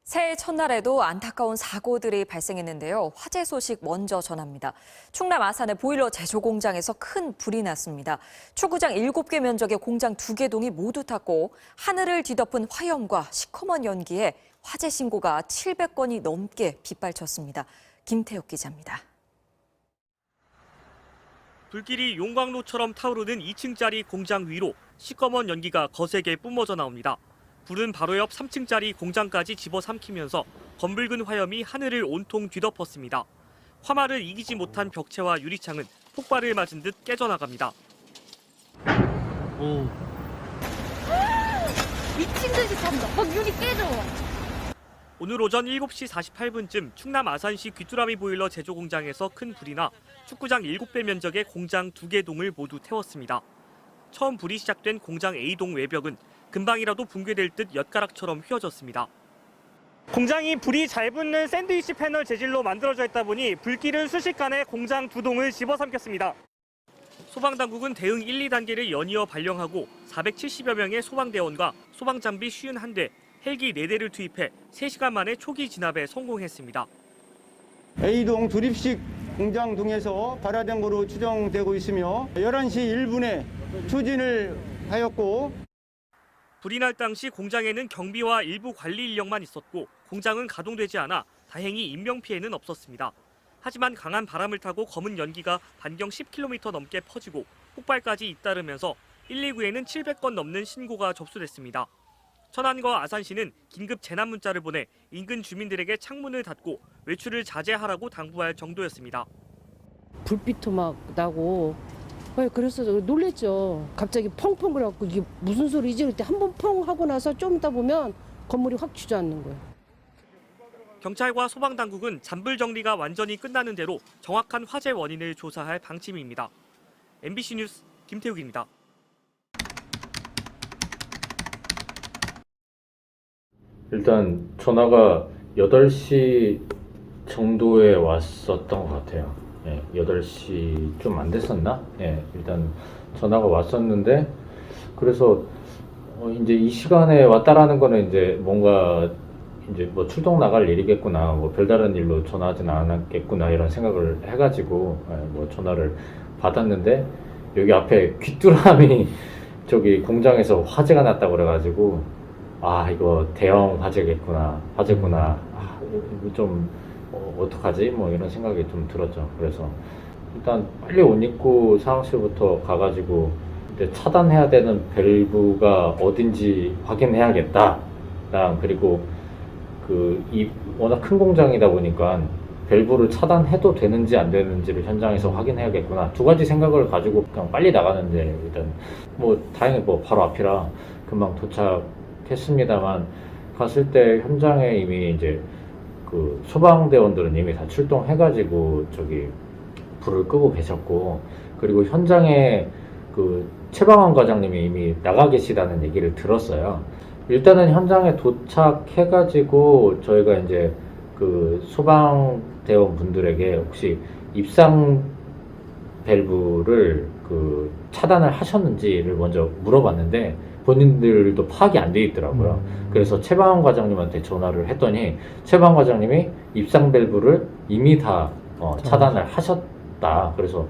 새해 첫날에도 안타까운 사고들이 발생했는데요. 화재 소식 먼저 전합니다. 충남 아산의 보일러 제조 공장에서 큰 불이 났습니다. 축구장 7개 면적의 공장 2개 동이 모두 탔고 하늘을 뒤덮은 화염과 시커먼 연기에 화재 신고가 700건이 넘게 빗발쳤습니다. 김태욱 기자입니다. 불길이 용광로처럼 타오르는 2층짜리 공장 위로 시꺼먼 연기가 거세게 뿜어져 나옵니다. 불은 바로 옆 3층짜리 공장까지 집어삼키면서 검붉은 화염이 하늘을 온통 뒤덮었습니다. 화마를 이기지 못한 벽체와 유리창은 폭발을 맞은 듯 깨져나갑니다. 미친 듯이 탄다. 막 윤이 깨져. 오늘 오전 7시 48분쯤 충남 아산시 귀뚜라미 보일러 제조 공장에서 큰 불이 나 축구장 7배 면적의 공장 2개 동을 모두 태웠습니다. 처음 불이 시작된 공장 A동 외벽은 금방이라도 붕괴될 듯 엿가락처럼 휘어졌습니다. 공장이 불이 잘 붙는 샌드위치 패널 재질로 만들어져 있다 보니 불길은 순식간에 공장 2동을 집어삼켰습니다. 소방당국은 대응 1, 2단계를 연이어 발령하고 470여 명의 소방대원과 소방장비 51대, 헬기 4대를 투입해 3시간 만에 초기 진압에 성공했습니다. A동 조립식 공장 동에서 발화된 것으로 추정되고 있으며 11시 1분에 추진을 하였고 불이 날 당시 공장에는 경비와 일부 관리 인력만 있었고 공장은 가동되지 않아 다행히 인명피해는 없었습니다. 하지만 강한 바람을 타고 검은 연기가 반경 10km 넘게 퍼지고 폭발까지 잇따르면서 119에는 700건 넘는 신고가 접수됐습니다. 천안과 아산시는 긴급 재난 문자를 보내 인근 주민들에게 창문을 닫고 외출을 자제하라고 당부할 정도였습니다. 불빛도 막 나고 그래서 놀랬죠. 갑자기 펑펑 그래갖고 이게 무슨 소리지? 그때 한 번 펑 하고 나서 좀 있다 보면 건물이 확 주저앉는 거예요. 경찰과 소방당국은 잔불 정리가 완전히 끝나는 대로 정확한 화재 원인을 조사할 방침입니다. MBC 뉴스 김태욱입니다. 일단 전화가 8시 정도에 왔었던 것 같아요. 8시 좀 안 됐었나? 일단 전화가 왔었는데, 그래서 이제 이 시간에 왔다라는 거는 이제 뭔가 이제 뭐 출동 나갈 일이겠구나, 뭐 별다른 일로 전화하진 않았겠구나 이런 생각을 해가지고 뭐 전화를 받았는데, 여기 앞에 귀뚜라미 저기 공장에서 화재가 났다고 그래가지고 이거 대형 화재구나. 이거 좀 어떡하지? 뭐 이런 생각이 좀 들었죠. 그래서 일단 빨리 옷 입고 상황실부터 가가지고 이제 차단해야 되는 밸브가 어딘지 확인해야겠다. 그리고 이 워낙 큰 공장이다 보니까 밸브를 차단해도 되는지 안 되는지를 현장에서 확인해야겠구나. 2가지 생각을 가지고 그냥 빨리 나가는데, 일단 뭐 다행히 뭐 바로 앞이라 금방 도착했습니다만, 갔을 때 현장에 이미 이제 그 소방대원들은 이미 다 출동해가지고 저기 불을 끄고 계셨고, 그리고 현장에 그 최방환 과장님이 이미 나가 계시다는 얘기를 들었어요. 일단은 현장에 도착해가지고 저희가 이제 그 소방대원 분들에게 혹시 입상 밸브를 그 차단을 하셨는지를 먼저 물어봤는데 본인들도 파악이 안 돼 있더라고요. 그래서 최방환 과장님한테 전화를 했더니 최방환 과장님이 입상 밸브를 이미 다 차단을 하셨다. 그래서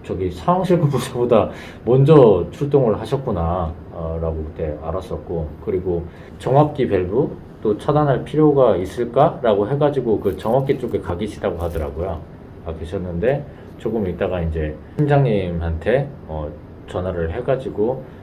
저기 상황실 근무자보다 먼저 출동을 하셨구나 라고 그때 알았었고, 그리고 정압기 밸브 또 차단할 필요가 있을까? 라고 해가지고 그 정압기 쪽에 가 계시다고 하더라고요. 계셨는데 조금 있다가 이제 팀장님한테 전화를 해가지고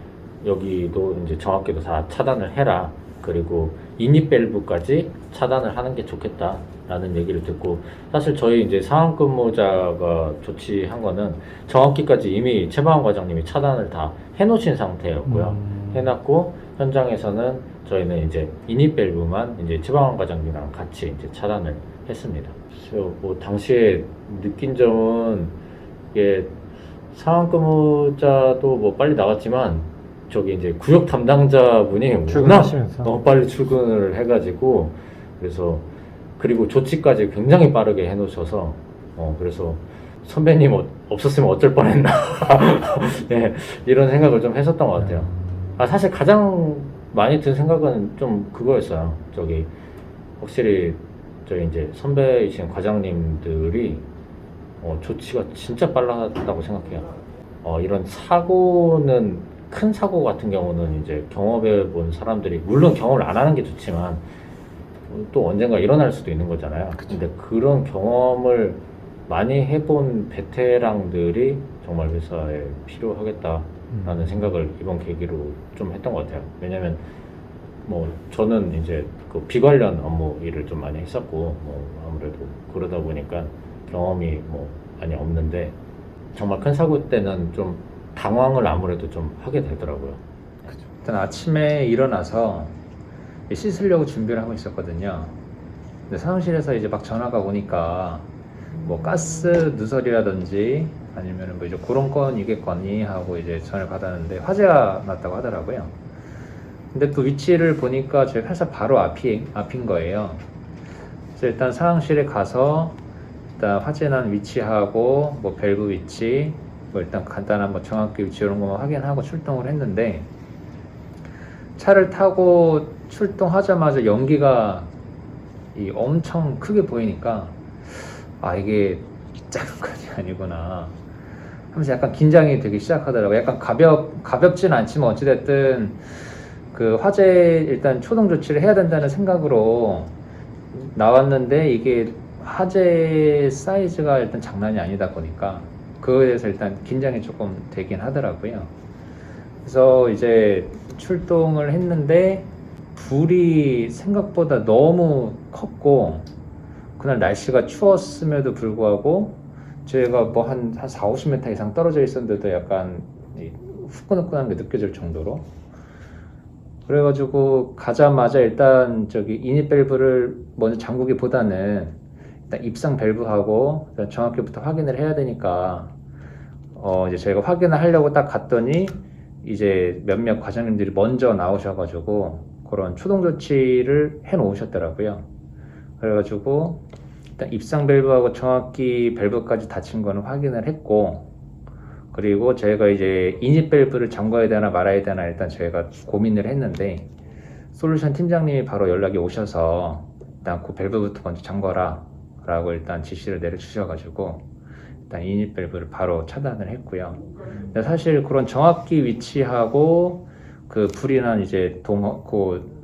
여기도 이제 정확히도 다 차단을 해라. 그리고 인입 밸브까지 차단을 하는 게 좋겠다라는 얘기를 듣고, 사실 저희 이제 상황 근무자가 조치한 거는 정확히까지 이미 최방환 과장님이 차단을 다 해놓으신 상태였고요. 해놨고 현장에서는 저희는 이제 인입 밸브만 이제 최방환 과장님이랑 같이 이제 차단을 했습니다. 그래서 뭐 당시에 느낀 점은 이게 상황 근무자도 뭐 빨리 나갔지만 저기 이제 구역 담당자분이 워낙 너무 빨리 출근을 해가지고, 그래서 그리고 조치까지 굉장히 빠르게 해놓으셔서 그래서 선배님 없었으면 어쩔 뻔했나 이런 생각을 좀 했었던 것 같아요. 사실 가장 많이 든 생각은 좀 그거였어요. 저기 확실히 저희 이제 선배이신 과장님들이 조치가 진짜 빨랐다고 생각해요. 이런 사고는 큰 사고 같은 경우는 이제 경험해 본 사람들이 물론 경험을 안 하는 게 좋지만 또 언젠가 일어날 수도 있는 거잖아요. 근데 그런 경험을 많이 해본 베테랑들이 정말 회사에 필요하겠다라는 생각을 이번 계기로 좀 했던 것 같아요. 왜냐면 뭐 저는 이제 그 비관련 업무 일을 좀 많이 했었고 뭐 아무래도 그러다 보니까 경험이 뭐 많이 없는데 정말 큰 사고 때는 좀 당황을 아무래도 좀 하게 되더라고요. 일단 아침에 일어나서 씻으려고 준비를 하고 있었거든요. 근데 사무실에서 이제 막 전화가 오니까 뭐 가스 누설이라든지 아니면 뭐 이제 그런 건이겠거니 하고 이제 전화를 받았는데 화재가 났다고 하더라고요. 근데 또 위치를 보니까 저희 회사 바로 앞인 거예요. 그래서 일단 상황실에 가서 일단 화재 난 위치하고 뭐 밸브 위치 뭐 일단 간단한 뭐 정확히 위치 이런 것만 확인하고 출동을 했는데 차를 타고 출동하자마자 연기가 엄청 크게 보이니까 이게 작은 건이 아니구나 하면서 약간 긴장이 되기 시작하더라고요. 약간 가볍진 않지만 어찌됐든 그 화재 일단 초동 조치를 해야 된다는 생각으로 나왔는데 이게 화재 사이즈가 일단 장난이 아니다 보니까 그거에 대해서 일단 긴장이 조금 되긴 하더라고요. 그래서 이제 출동을 했는데 불이 생각보다 너무 컸고 그날 날씨가 추웠음에도 불구하고 저희가 뭐 한 40-50m 이상 떨어져 있었는데도 약간 후끈후끈한 게 느껴질 정도로 그래가지고 가자마자 일단 저기 이닛 밸브를 먼저 잠그기보다는 일단 입상 밸브하고 일단 정확히부터 확인을 해야 되니까 이제 저희가 확인을 하려고 딱 갔더니 이제 몇몇 과장님들이 먼저 나오셔가지고 그런 초동 조치를 해 놓으셨더라고요. 그래가지고 일단 입상 밸브하고 정확히 밸브까지 닫힌 거는 확인을 했고 그리고 저희가 이제 이닛 밸브를 잠궈야 되나 말아야 되나 일단 저희가 고민을 했는데 솔루션 팀장님이 바로 연락이 오셔서 일단 그 밸브부터 먼저 잠궈라 라고 일단 지시를 내려주셔가지고 일단 이닛 밸브를 바로 차단을 했고요. 근데 사실 그런 정확히 위치하고 그 불이 난 이제 그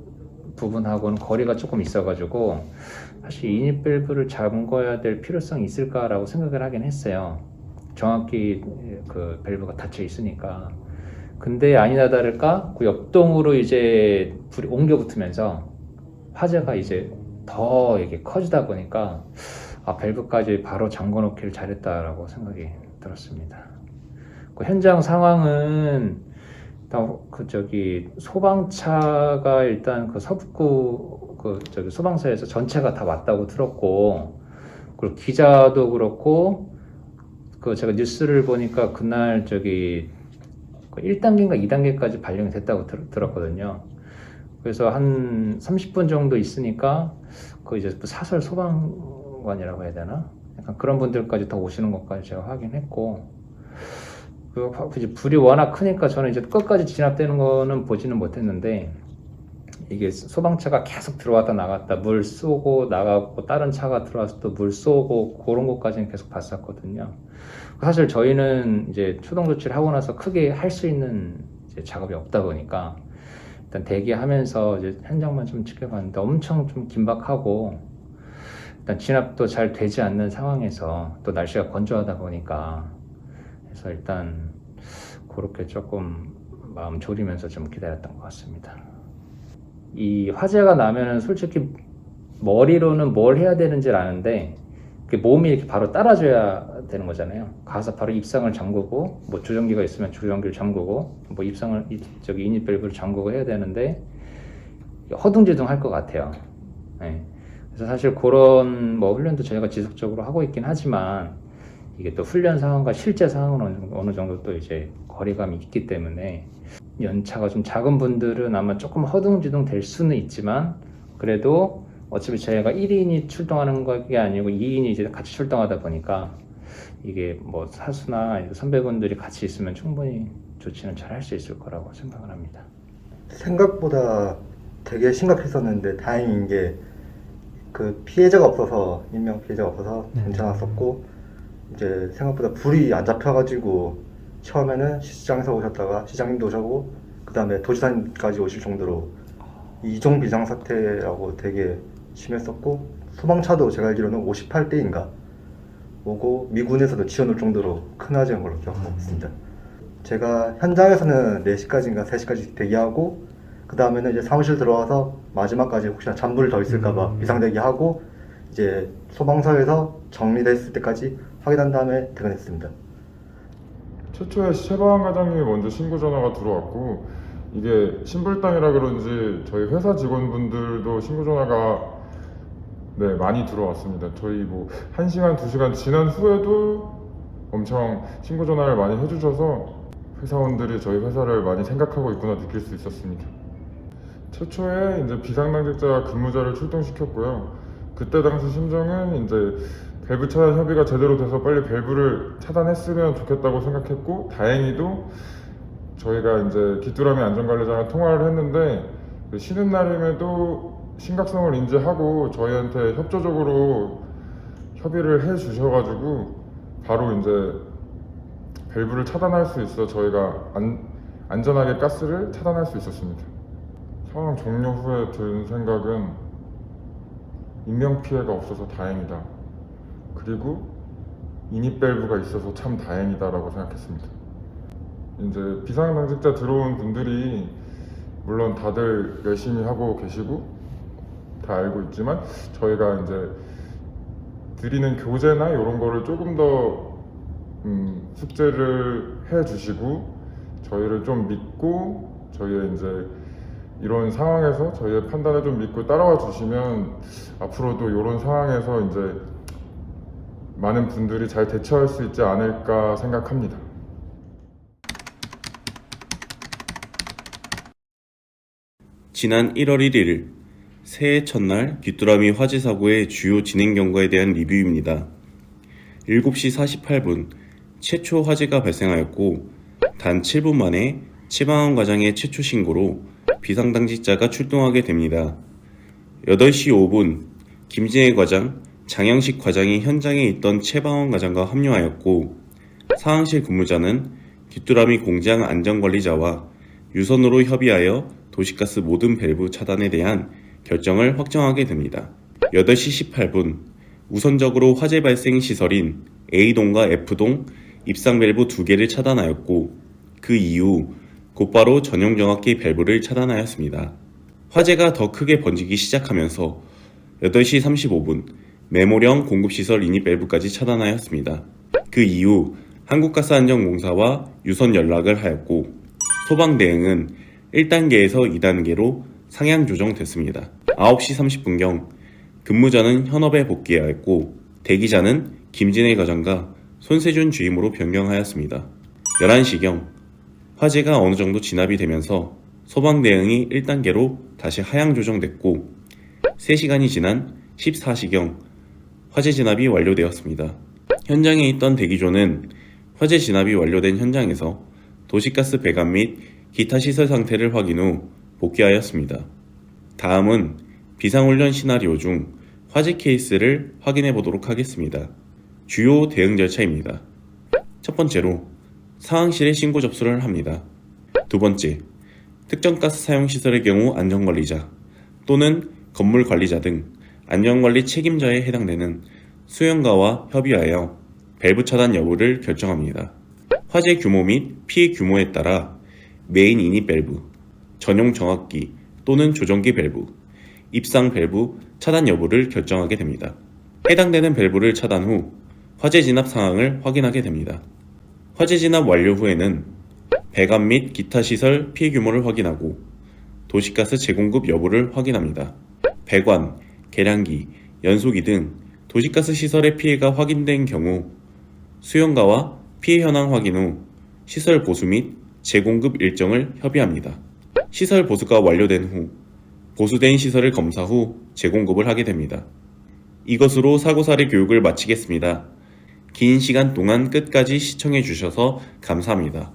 부분하고는 거리가 조금 있어가지고 사실 이닛 밸브를 잠궈야 될 필요성이 있을까라고 생각을 하긴 했어요. 정확히 그 밸브가 닫혀 있으니까. 근데 아니나 다를까 그 옆동으로 이제 불이 옮겨 붙으면서 화재가 이제 더 이게 커지다 보니까 밸브까지 바로 잠궈 놓기를 잘했다라고 생각이 들었습니다. 그 현장 상황은 그 저기 소방차가 일단 그 서북구 그 저기 소방서에서 전체가 다 왔다고 들었고 그리고 기자도 그렇고 그 제가 뉴스를 보니까 그날 저기 1단계인가 2단계까지 발령이 됐다고 들었거든요. 그래서 한 30분 정도 있으니까 그 이제 사설 소방관이라고 해야 되나? 약간 그런 분들까지 더 오시는 것까지 제가 확인했고 그 불이 워낙 크니까 저는 이제 끝까지 진압되는 거는 보지는 못했는데 이게 소방차가 계속 들어왔다 나갔다 물 쏘고 나가고 다른 차가 들어와서 또 물 쏘고 그런 것까지는 계속 봤었거든요. 사실 저희는 이제 초동 조치를 하고 나서 크게 할 수 있는 이제 작업이 없다 보니까 일단 대기하면서 이제 현장만 좀 지켜봤는데 엄청 좀 긴박하고 일단 진압도 잘 되지 않는 상황에서 또 날씨가 건조하다 보니까 그래서 일단 그렇게 조금 마음 졸이면서 좀 기다렸던 것 같습니다. 이 화재가 나면은 솔직히 머리로는 뭘 해야 되는지 아는데 몸이 이렇게 바로 따라줘야 되는 거잖아요. 가서 바로 입상을 잠그고 뭐 조정기가 있으면 조정기를 잠그고 뭐 입상을 저기 이닛 밸브를 잠그고 해야 되는데 허둥지둥 할 것 같아요. 네. 그래서 사실 그런 뭐 훈련도 저희가 지속적으로 하고 있긴 하지만 이게 또 훈련 상황과 실제 상황은 어느 정도 또 이제 거리감이 있기 때문에 연차가 좀 작은 분들은 아마 조금 허둥지둥 될 수는 있지만 그래도 어차피 저희가 1인이 출동하는 게 아니고 2인이 이제 같이 출동하다 보니까 이게 뭐 사수나 선배분들이 같이 있으면 충분히 조치는 잘 할 수 있을 거라고 생각을 합니다. 생각보다 되게 심각했었는데 다행인 게 그 피해자가 없어서 인명 피해자가 없어서 괜찮았었고 이제 생각보다 불이 안 잡혀가지고 처음에는 시장에서 오셨다가 시장님도 오셨고 그 다음에 도지사님까지 오실 정도로 이종 비상사태라고 되게 심했었고 소방차도 제가 알기로는 58대인가 오고 미군에서도 지원 올 정도로 큰 화재인 걸로 기억하고 있습니다. 제가 현장에서는 4시까지인가 3시까지 대기하고 그 다음에는 이제 사무실 들어와서 마지막까지 혹시나 잔불 더 있을까봐 비상대기하고 이제 소방서에서 정리됐을 때까지 확인한 다음에 퇴근했습니다. 최초에 최방환 과장님이 먼저 신고 전화가 들어왔고 이게 신불당이라 그런지 저희 회사 직원분들도 신고 전화가 많이 들어왔습니다. 저희 뭐 1시간, 2시간 지난 후에도 엄청 신고 전화를 많이 해주셔서 회사원들이 저희 회사를 많이 생각하고 있구나 느낄 수 있었습니다. 최초에 이제 비상당직자 근무자를 출동시켰고요. 그때 당시 심정은 이제 밸브 차단 협의가 제대로 돼서 빨리 밸브를 차단했으면 좋겠다고 생각했고 다행히도 저희가 이제 귀뚜라미 안전관리자랑 통화를 했는데 쉬는 날임에도 심각성을 인지하고 저희한테 협조적으로 협의를 해 주셔가지고 바로 이제 밸브를 차단할 수 있어 저희가 안전하게 가스를 차단할 수 있었습니다. 상황 종료 후에 든 생각은 인명피해가 없어서 다행이다. 그리고 이닛 밸브가 있어서 참 다행이다라고 생각했습니다. 이제 비상당직자 들어온 분들이 물론 다들 열심히 하고 계시고 다 알고 있지만 저희가 이제 드리는 교재나 이런 거를 조금 더 숙제를 해주시고 저희를 좀 믿고 저희의 이제 이런 상황에서 저희의 판단을 좀 믿고 따라와 주시면 앞으로도 이런 상황에서 이제 많은 분들이 잘 대처할 수 있지 않을까 생각합니다. 지난 1월 1일 새해 첫날 귀뚜라미 화재 사고의 주요 진행 경과에 대한 리뷰입니다. 7시 48분 최초 화재가 발생하였고 단 7분 만에 최방환 과장의 최초 신고로 비상당직자가 출동하게 됩니다. 8시 5분 김진애 과장, 장영식 과장이 현장에 있던 최방환 과장과 합류하였고 상황실 근무자는 귀뚜라미 공장 안전관리자와 유선으로 협의하여 도시가스 모든 밸브 차단에 대한 결정을 확정하게 됩니다. 8시 18분 우선적으로 화재 발생 시설인 A동과 F동 입상 밸브 2개를 차단하였고 그 이후 곧바로 전용 정확기 밸브를 차단하였습니다. 화재가 더 크게 번지기 시작하면서 8시 35분 메모령 공급시설 이닛 밸브까지 차단하였습니다. 그 이후 한국가스안전공사와 유선 연락을 하였고 소방 대응은 1단계에서 2단계로 상향 조정됐습니다. 9시 30분경 근무자는 현업에 복귀하였고 대기자는 김진애 과장과 손세준 주임으로 변경하였습니다. 11시경 화재가 어느 정도 진압이 되면서 소방 대응이 1단계로 다시 하향 조정됐고 3시간이 지난 14시경 화재 진압이 완료되었습니다. 현장에 있던 대기조는 화재 진압이 완료된 현장에서 도시가스 배관 및 기타 시설 상태를 확인 후 복귀하였습니다. 다음은 비상훈련 시나리오 중 화재 케이스를 확인해 보도록 하겠습니다. 주요 대응 절차입니다. 첫 번째로 상황실에 신고 접수를 합니다. 두 번째, 특정 가스 사용 시설의 경우 안전관리자 또는 건물 관리자 등 안전관리 책임자에 해당되는 수영가와 협의하여 밸브 차단 여부를 결정합니다. 화재 규모 및 피해 규모에 따라 메인 이닛 밸브, 전용 정확기 또는 조정기 밸브, 입상 밸브 차단 여부를 결정하게 됩니다. 해당되는 밸브를 차단 후 화재 진압 상황을 확인하게 됩니다. 화재 진압 완료 후에는 배관 및 기타 시설 피해 규모를 확인하고 도시가스 재공급 여부를 확인합니다. 배관, 계량기, 연소기 등 도시가스 시설의 피해가 확인된 경우 수용가와 피해 현황 확인 후 시설 보수 및 재공급 일정을 협의합니다. 시설 보수가 완료된 후 보수된 시설을 검사 후 재공급을 하게 됩니다. 이것으로 사고사례 교육을 마치겠습니다. 긴 시간 동안 끝까지 시청해 주셔서 감사합니다.